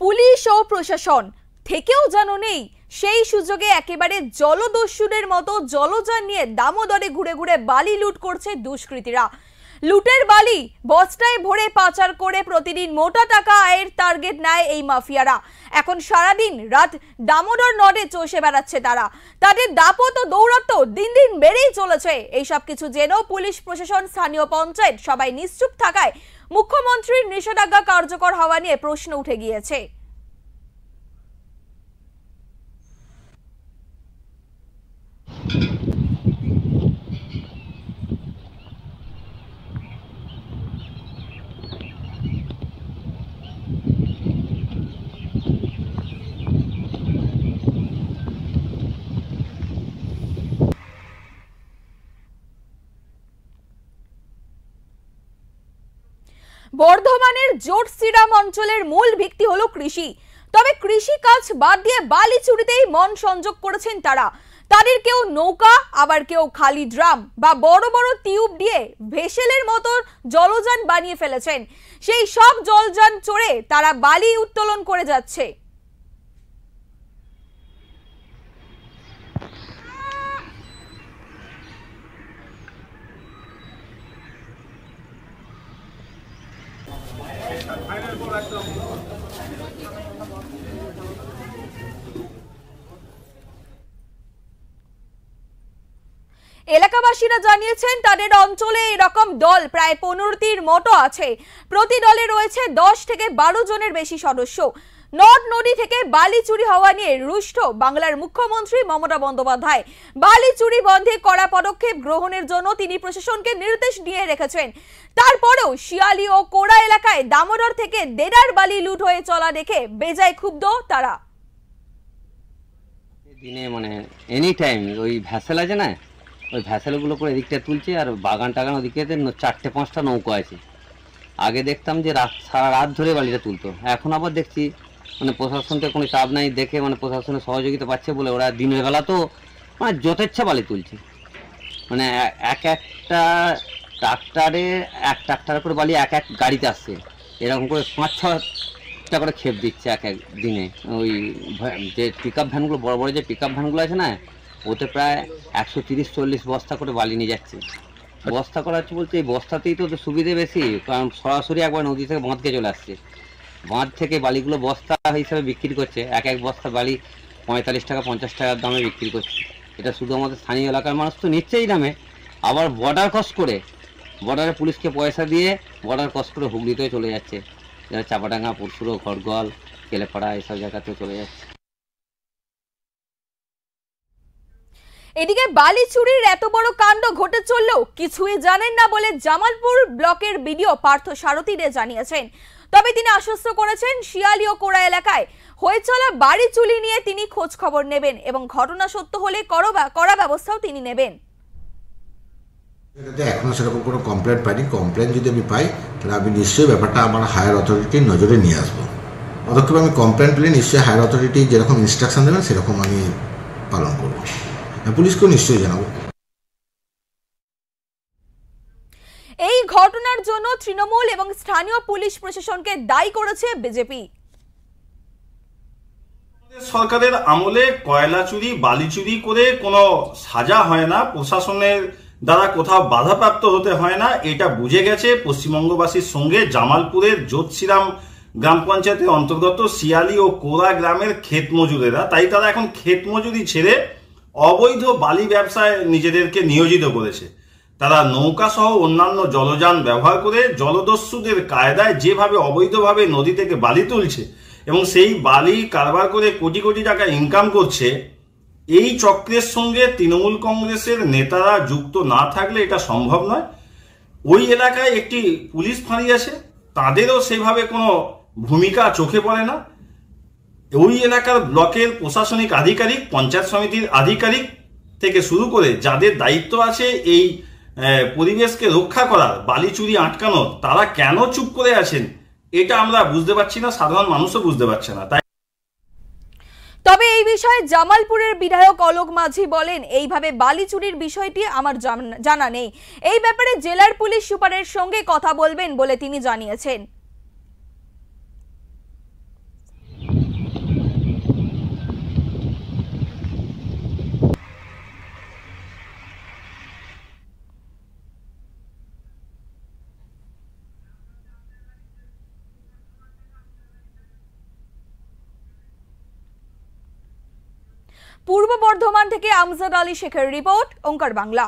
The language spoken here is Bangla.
পুলিশ ও প্রশাসন থেকেও যেন নেই সেই সুযোগে একেবারে জলদস্যুদের মতো জলযান নিয়ে দামোদরে ঘুরে ঘুরে বালি লুট করছে দুষ্কৃতীরা। লুটের বালি বস্তায় ভরে পাচার করে প্রতিদিন মোটা টাকা আয়ের টার্গেট নেয় এই মাফিয়ারা। এখন সারাদিন রাত দামোদর নদে চষে বেড়াচ্ছে তারা। তাদের দাপট ও দৌরাত্ম্য দিন দিন বেড়েই চলেছে। এইসব কিছু জেনেও পুলিশ প্রশাসন স্থানীয় পঞ্চায়েত সবাই নিশ্চুপ থাকায় মুখ্যমন্ত্রীর নিষেধাজ্ঞা কার্যকর হওয়া নিয়ে প্রশ্ন উঠে গিয়েছে। বর্ধমানের জোটসিরাম অঞ্চলের মূল ভিত্তি হলো কৃষি। তবে কৃষি কাজ বাদ দিয়ে বালি চুরিতেই মন সংযোগ করেছেন তারা। তাদের কেউ নৌকা, আবার কেউ খালি ড্রাম বা বড় বড় টিউব দিয়ে ভেসেলের মতো জলযান বানিয়ে ফেলেছেন। সেই সব জলযান চড়ে তারা বালি উত্তোলন করে যাচ্ছে। এলাকাবাসীরা জানিয়েছেন তাদের অঞ্চলে এরকম দল প্রায় 15টির মতো আছে। প্রতি দলে রয়েছে 10 থেকে 12 জনের বেশি সদস্য। নদ নদী থেকে বালি চুরি হওয়া নিয়ে রুষ্ট বাংলার মুখ্যমন্ত্রী মমতা বন্দ্যোপাধ্যায়। বালি চুরি বন্ধে কড়া পদক্ষেপ গ্রহণের জন্য তিনি প্রশাসনকে নির্দেশ দিয়ে রেখেছেন। তারপরেও শিয়ালি ও কোড়া এলাকায় দামোদর থেকে দেড়ার বালি লুট হয়ে চলা দেখে বেজায় ক্ষুব্ধ তারা। দিনে মানে এনি টাইম ওই ভ্যাসেল আছে না, ওই ভ্যাসেলগুলো করে এদিকটা তুলছে, আর বাগান টাগান ওদিকে 4-5টা নৌকা আছে। আগে দেখতাম যে সারা রাত ধরে বালিটা তুলতো, এখন আবার দেখছি মানে প্রশাসনকে কোনো চাপ নাই দেখে, মানে প্রশাসনের সহযোগিতা পাচ্ছে বলে ওরা দিনের বেলা তো মানে যথেচ্ছা বালি তুলছে। মানে একটা ট্রাক্টারে এক ট্রাক্টার করে বালি এক গাড়িতে আসছে, এরকম করে 5-6টা করে ক্ষেপ দিচ্ছে এক দিনে। ওই যে পিক আপ ভ্যানগুলো, বড় বড় যে পিক আপ ভ্যানগুলো আছে না, ওতে প্রায় 130-40 বস্তা করে বালি নিয়ে যাচ্ছে। বস্তা করা হচ্ছে বলতে এই বস্তাতেই তো সুবিধে বেশি, কারণ সরাসরি একবার নদী থেকে বাঁধকে চলে আসছে। বাঁধ থেকে বালিগুলো বস্তা হিসাবে বিক্রি করছে, এক বস্তা বালি 45 টাকা 50 টাকার দামে বিক্রি করছে। এটা শুধু আমাদের স্থানীয় এলাকার মানুষ তো নিচ্ছেই দামে, আবার বর্ডার ক্রস করে, বর্ডারে পুলিশকে পয়সা দিয়ে বর্ডার ক্রস করে হুগলিতেও চলে যাচ্ছে, যারা চাপাডাঙ্গা, পুরসুরো, ঘরগোয়াল, কেলেপাড়া এসব জায়গাতেও চলে যাচ্ছে। এদিকে বালি চুরির এত বড় কাণ্ড ঘটে চললেও কিছুই জানেন না বলে জামালপুর ব্লকের বিডিও পার্থ সারথী জানিয়েছেন। তবে তিনি আশ্বস্ত করেছেন শিয়ালি ও কোড়া এলাকায় হয়ে চলা বাড়ি চুরি নিয়ে তিনি খোঁজ খবর নেবেন এবং ঘটনা সত্য হলে কড়া ব্যবস্থাও তিনি নেবেন। এটাতে এখনো সেরকম কোনো কমপ্লেন পাইনি। কমপ্লেন যদি আমি পাই তাহলে আমি নিশ্চয়ই ব্যাপারটা আমার হায়ার অথরিটির নজরে নিয়ে আসবো। পদক্ষেপ আমি কমপ্লেন পেলে নিশ্চয়ই হায়ার অথরিটি যেরকম ইনস্ট্রাকশন দেবেন সেরকম আমি পালন করবো, পুলিশকেও নিশ্চয়ই জানাবো। এই ঘটনার জন্য তৃণমূল এবং স্থানীয় পুলিশ প্রশাসনকে দায়ী করেছে বিজেপি। সরকারের আমলে কয়লা চুরি, বালি চুরি করে কোনো সাজা হয় না, প্রশাসনের দ্বারা কোথাও বাধাপ্রাপ্ত হতে হয় না, এটা বুঝে গেছে পশ্চিমবঙ্গবাসীর সঙ্গে জামালপুরের জোটসিরাম গ্রাম পঞ্চায়েতের অন্তর্গত শিয়ালি ও কোড়া গ্রামের ক্ষেত মজুরেরা। তাই তারা এখন ক্ষেত মজুরি ছেড়ে অবৈধ বালি ব্যবসায় নিজেদেরকে নিয়োজিত করেছে। তারা নৌকা সহ অন্যান্য জলযান ব্যবহার করে জলদস্যুদের কায়দায় যেভাবে অবৈধভাবে নদী থেকে বালি তুলছে এবং সেই বালি কারবার করে কোটি কোটি টাকা ইনকাম করছে, এই চক্রের সঙ্গে তৃণমূল কংগ্রেসের নেতারা যুক্ত না থাকলে এটা সম্ভব নয়। ওই এলাকায় একটি পুলিশ ফাঁড়ি আছে, তাদেরও সেভাবে কোনো ভূমিকা চোখে পড়ে না। ওই এলাকার ব্লকের প্রশাসনিক আধিকারিক, পঞ্চায়েত সমিতির আধিকারিক থেকে শুরু করে যাদের দায়িত্ব আছে এই পরিবেশকে রক্ষা করার, বালি চুরি আটকানোর, তারা কেন চুপ করে আছেন এটা আমরা বুঝতে পারছি না, সাধারণ মানুষও বুঝতে পারছে না। তাই তবে এই বিষয়ে জামালপুরের বিধায়ক অলোক মাঝি বলেন, এইভাবে বালি চুরির বিষয়টি আমার জানা নেই। এই ব্যাপারে জেলার পুলিশ সুপারের সঙ্গে কথা বলবেন বলে তিনি জানিয়েছেন। পূর্ব বর্ধমান থেকে আমজাদ আলী শেখের রিপোর্ট, ওঙ্কার বাংলা।